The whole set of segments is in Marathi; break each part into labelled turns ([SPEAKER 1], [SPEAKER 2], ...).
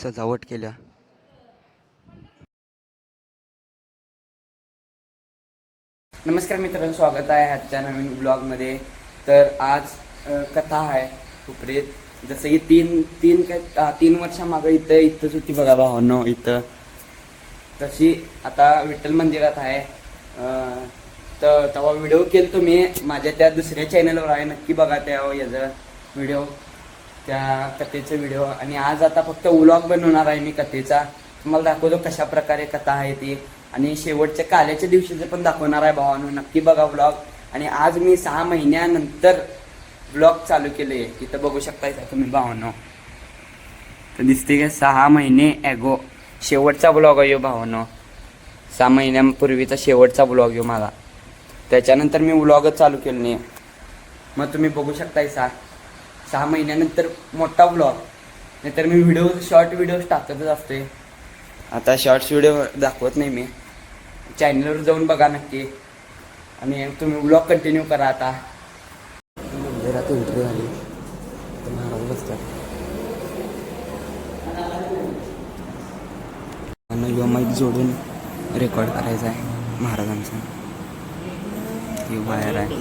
[SPEAKER 1] सजावट केल्या. नमस्कार मित्रांनो, स्वागत आहे आजच्या नवीन ब्लॉगमध्ये. तर आज कथा आहे उपरीत. जसं की तीन वर्षामागं इथंच होती बघा भावांनो. इथं तशी आता विठ्ठल मंदिरात आहे. तर तेव्हा व्हिडिओ केला मी माझ्या त्या दुसऱ्या चॅनलवर आहे, नक्की बघा त्या याचा व्हिडिओ, त्या कथेचा व्हिडिओ. आणि आज आता फक्त व्लॉग बनवणार आहे मी कथेचा. तुम्हाला दाखवतो कशा प्रकारे कथा आहे ती, आणि शेवटच्या काल्याच्या दिवशीचं पण दाखवणार आहे भावांनो. नक्की बघा व्लॉग. आणि आज मी 6 महिन्यानंतर व्लॉग चालू केले. इथं बघू शकता तुम्ही भावांनो, तर दिसते का 6 महिने ॲगो शेवटचा ब्लॉग आहे भावांनो. 6 महिन्यांपूर्वीचा शेवटचा ब्लॉग आहे माझा. त्याच्यानंतर मी व्लॉगच चालू केलं नाही. मग तुम्ही बघू शकताय 6 महिन्यानंतर मोठा व्लॉग. नाहीतर मी शॉर्ट व्हिडिओज टाकतच असते. आता शॉर्ट्स व्हिडिओ दाखवत नाही मी. चॅनलवर जाऊन बघा नक्की, आणि तुम्ही व्लॉग कंटिन्यू करा. आता मंदिरात एंट्री झाली, महाराज बसतात. यो माईक जोडून रेकॉर्ड करायचा आहे महाराजांचा. हे बाहेर आहे.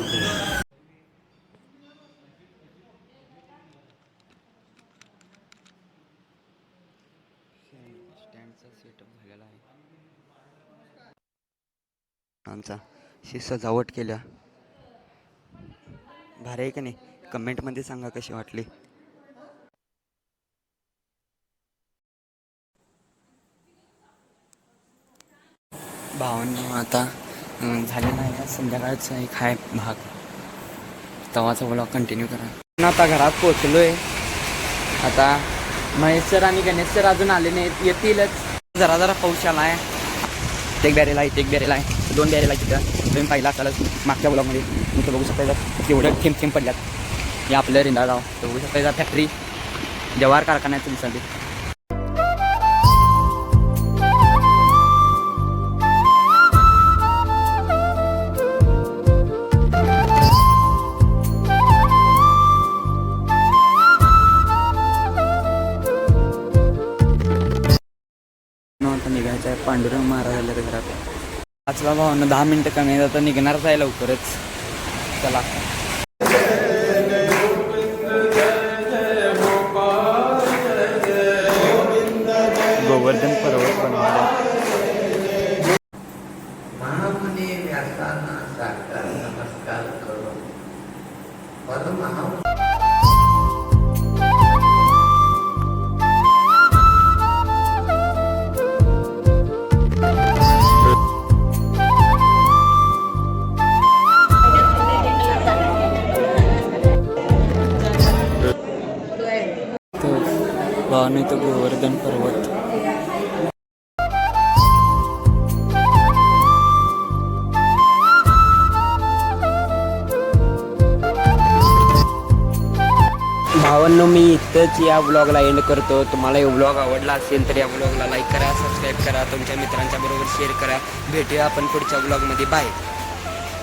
[SPEAKER 1] स्टँडचा सेटअप झालेला आहे आमचा. ही सजावट केल्या भारी आहे का नाही? कमेंटमध्ये सांगा कशी वाटली. भावांनो आता झालेला आहे संध्याकाळचा एक आहे भाग. तवाचा व्लॉग कंटिन्यू करा. आता घरात पोचलोय. आता महेश सर आणि गणेश सर अजून आले नाहीत, येतीलच. जरा पाऊस आला आहे. एक बॅरेल आहे, एक बॅरेल आहे, 2 बॅरेल आहे तिथं. तुम्ही पाहिला असालच मागच्या ब्लॉगमध्ये. मी तर बघू शकता केवढं थेंब पडल्यात. हे आपलं रिंदाळगाव. तर बघू शकता फॅक्टरी जवाहर कारखाना आहे तुमच्यासाठी. निघायचं आहे पांडुरंग महाराजांच्या घरात. पाचवा भावांना 10 मिनटं कमी आहे. आता निघणारच आहे लवकरच. चला. गोवर्धन पर्वत बनवला. नमस्कार करो. भावांनो इथं गोवर्धन पर्वत. भावांनो मी इथंच या ब्लॉगला एंड करतो. तुम्हाला हे ब्लॉग आवडला असेल तर या ब्लॉगला लाईक करा, सबस्क्राईब करा, तुमच्या मित्रांच्या बरोबर शेअर करा. भेटूया आपण पुढच्या ब्लॉगमध्ये. बाय.